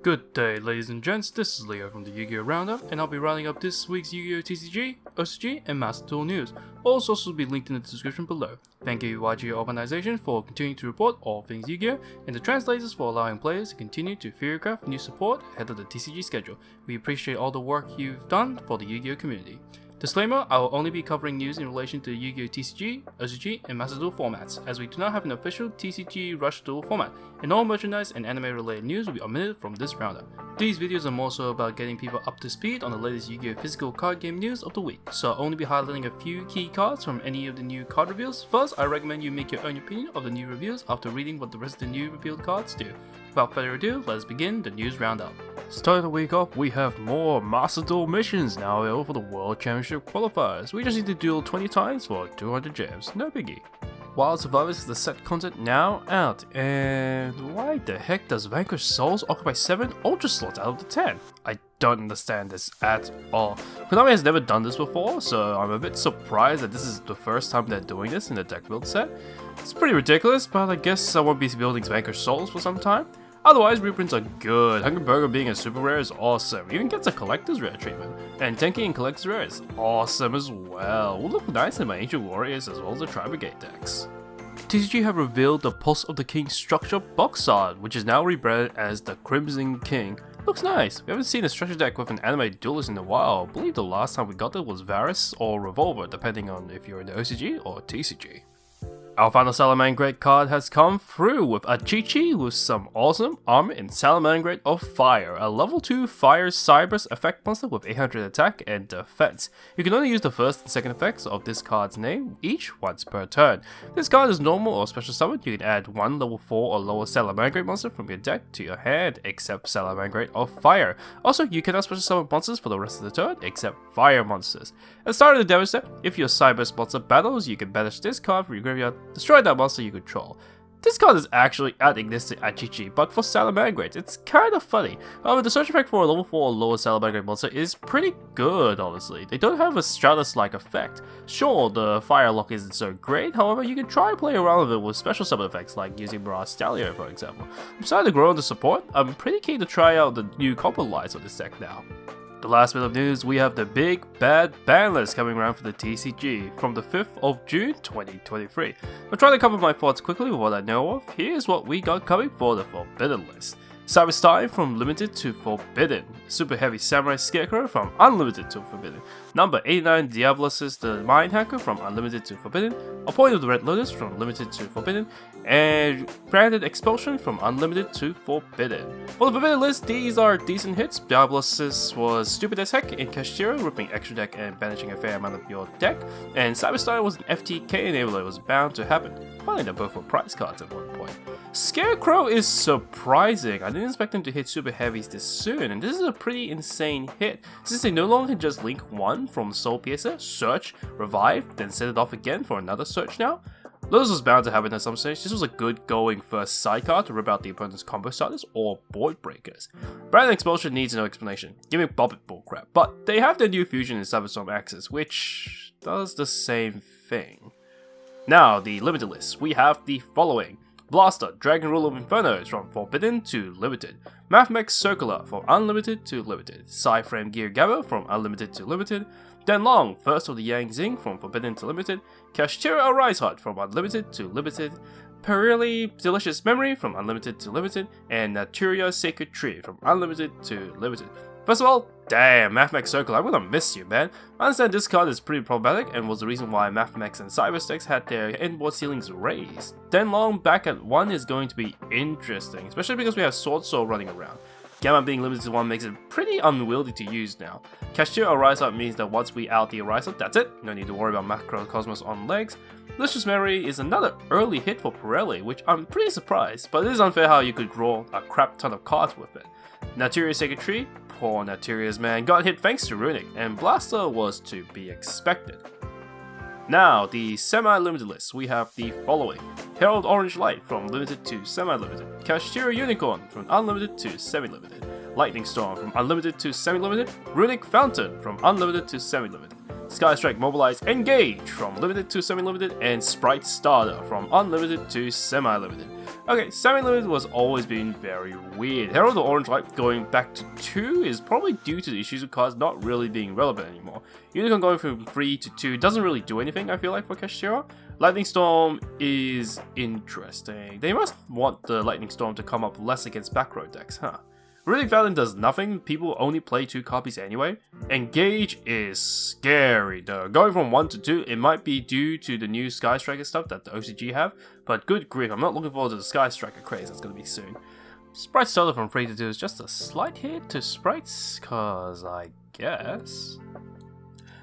Good day, ladies and gents, this is Leo from the Yu-Gi-Oh! Roundup, and I'll be rounding up this week's Yu-Gi-Oh! TCG, OCG, and Master Duel news. All sources will be linked in the description below. Thank you YGO organization for continuing to report all things Yu-Gi-Oh! And the translators for allowing players to continue to theorycraft new support ahead of the TCG schedule. We appreciate all the work you've done for the Yu-Gi-Oh! Community. Disclaimer, I will only be covering news in relation to Yu-Gi-Oh! TCG, OCG, and Master Duel formats, as we do not have an official TCG Rush Duel format, and all merchandise and anime related news will be omitted from this roundup. These videos are more so about getting people up to speed on the latest Yu-Gi-Oh! Physical card game news of the week, so I'll only be highlighting a few key cards from any of the new card reveals. First, I recommend you make your own opinion of the new reveals after reading what the rest of the new revealed cards do. Without further ado, let us begin the news roundup. Starting the week off, we have more Master Duel missions now available for the World Championship qualifiers. We just need to duel 20 times for 200 gems, no biggie. Wild Survivors is the set content now out, and why the heck does Vanquished Souls occupy 7 Ultra slots out of the 10? I don't understand this at all. Konami has never done this before, so I'm a bit surprised that this is the first time they're doing this in the deck build set. It's pretty ridiculous, but I guess I won't be building Vanquished Souls for some time. Otherwise, reprints are good. Hungry Burger being a super rare is awesome. Even gets a collector's rare treatment. And Tenki in collector's rare is awesome as well. Will look nice in my Ancient Warriors as well as the Tri-Brigade decks. TCG have revealed the Pulse of the King structure box art, which is now rebranded as the Crimson King. Looks nice. We haven't seen a structure deck with an anime duelist in a while. I believe the last time we got it was Varus or Revolver, depending on if you're in the OCG or TCG. Our final Salamangreat card has come through with a Chi-Chi with some awesome armor in Salamangreat of Fire, a level 2 Fire Cyberse effect monster with 800 attack and defense. You can only use the first and second effects of this card's name each once per turn. This card is normal or special summon. You can add one level 4 or lower Salamangreat monster from your deck to your hand, except Salamangreat of Fire. Also, you cannot special summon monsters for the rest of the turn, except fire monsters. At the start of the damage step, if your Cyberse monster battles, you can banish this card from your graveyard, destroy that monster you control. This card is actually adding this to Chi-Chi, but for Salamangreat, it's kind of funny. However, the search effect for a level 4 or lower Salamangreat monster is pretty good, honestly. They don't have a Stratus-like effect. Sure, the fire lock isn't so great, however, you can try and play around with it with special summon effects like using Mirage Stallion, for example. Besides to grow into support, I'm pretty keen to try out the new combo lines of this deck now. The last bit of news, we have the big bad ban list coming around for the TCG from the 5th of June 2023. I'll try to cover my thoughts quickly with what I know of. Here's what we got coming for the Forbidden list. Cyberstein from Limited to Forbidden. Super Heavy Samurai Scarecrow from Unlimited to Forbidden. Number 89 Diablosis the Mind Hacker from Unlimited to Forbidden. A Point of the Red Lotus from Limited to Forbidden. And Branded Expulsion from Unlimited to Forbidden. For the Forbidden list, these are decent hits. Diablosis was stupid as heck in Kashtira, ripping extra deck and banishing a fair amount of your deck. And Cyberstein was an FTK enabler, it was bound to happen. Funny that both were prize cards at one point. Scarecrow is surprising. I didn't expect him to hit super heavies this soon, and this is a pretty insane hit, since they no longer just link one from Soul Piercer, search, revive, then set it off again for another search now. Lotus was bound to happen at some stage. This was a good going first sidecar to rip out the opponent's combo starters or board breakers. Branded Expulsion needs no explanation, giving Bobbit bullcrap, but they have their new fusion in Cyberstorm Axis, which does the same thing. Now, the limited list, we have the following. Blaster, Dragon Rule of Infernos from Forbidden to Limited. Mathmex Circular from Unlimited to Limited. Psyframe Gear Gabba from Unlimited to Limited. Denlong, First of the Yang Zing from Forbidden to Limited. Kashtira Arise Hut from Unlimited to Limited. Perilli Delicious Memory from Unlimited to Limited. And Naturia Sacred Tree from Unlimited to Limited. First of all, damn, Mathmex Circle, I'm gonna miss you, man. I understand this card is pretty problematic and was the reason why Mathmex and Cyber decks had their inboard ceilings raised. Denlong back at 1 is going to be interesting, especially because we have Sword Soul running around. Gamma being limited to 1 makes it pretty unwieldy to use now. Kashtira Arise means that once we out the Arise, that's it, no need to worry about Macrocosmos on legs. Delicious Memory is another early hit for Pirelli, which I'm pretty surprised, but it is unfair how you could draw a crap ton of cards with it. Naturia Sacred Tree, poor Naturia's man got hit thanks to Runic, and Blaster was to be expected. Now, the semi-limited list, we have the following. Herald Orange Light from Limited to Semi-Limited. Kashtira Unicorn from Unlimited to Semi-Limited. Lightning Storm from Unlimited to Semi-Limited. Runic Fountain from Unlimited to Semi-Limited. Sky Strike Mobilize Engage from Limited to Semi-Limited, and Sprite Starter from Unlimited to Semi-Limited. Okay, Semi-Limited was always been very weird. Herald of Orange Light going back to 2 is probably due to the issues of cards not really being relevant anymore. Unicorn going from 3 to 2 doesn't really do anything, I feel like, for Kashira. Lightning Storm is interesting. They must want the Lightning Storm to come up less against back row decks, huh? Really Valiant does nothing, people only play 2 copies anyway. Engage is scary though. Going from 1 to 2, it might be due to the new Sky Striker stuff that the OCG have, but good grief, I'm not looking forward to the Sky Striker craze that's gonna be soon. Sprite Starter from 3 to 2 is just a slight hit to Sprites, cause I guess.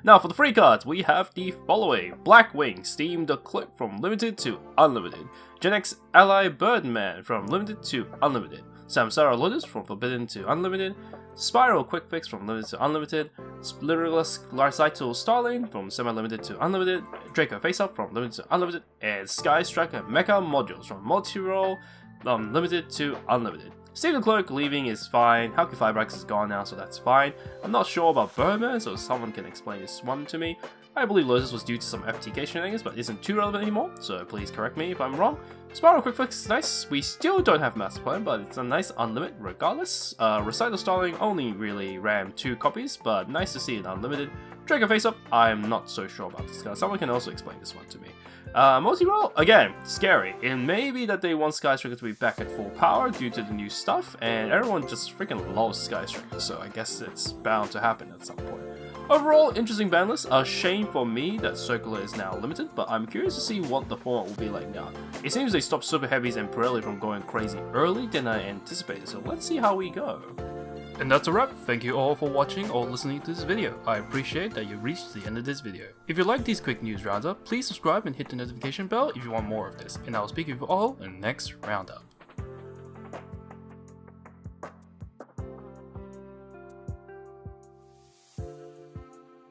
Now for the free cards, we have the following. Blackwing, Steam the Clip from Limited to Unlimited. Gen X Ally Birdman from Limited to Unlimited. Samsara Lotus from Forbidden to Unlimited. Spiral Quick Fix from Limited to Unlimited. Splitterless Larcytal Starling from Semi-Limited to Unlimited. Draco Face Up from Limited to Unlimited. And Sky Striker Mecha Modules from Multi-Roll Limited to Unlimited. Steve the Clerk leaving is fine. Halki Firebrax is gone now, so that's fine. I'm not sure about Birdman, so someone can explain this one to me. I believe Lotus was due to some FTK shenanigans, but isn't too relevant anymore, so please correct me if I'm wrong. Spiral Quick Fix is nice. We still don't have Master Plan, but it's a nice Unlimited regardless. Recital Starling only really ran 2 copies, but nice to see it Unlimited. Draco Face Up, I'm not so sure about this guy. Someone can also explain this one to me. Multi-roll, again, scary. It may be that they want Sky Striker to be back at full power due to the new stuff, and everyone just freaking loves Sky Striker, so I guess it's bound to happen at some point. Overall, interesting ban list. A shame for me that Circular is now limited, but I'm curious to see what the format will be like now. It seems they stopped Super Heavies and Pirelli from going crazy early than I anticipated, so let's see how we go. And that's a wrap. Thank you all for watching or listening to this video. I appreciate that you reached the end of this video. If you like these quick news roundup, please subscribe and hit the notification bell if you want more of this, and I'll speak with you all in the next roundup.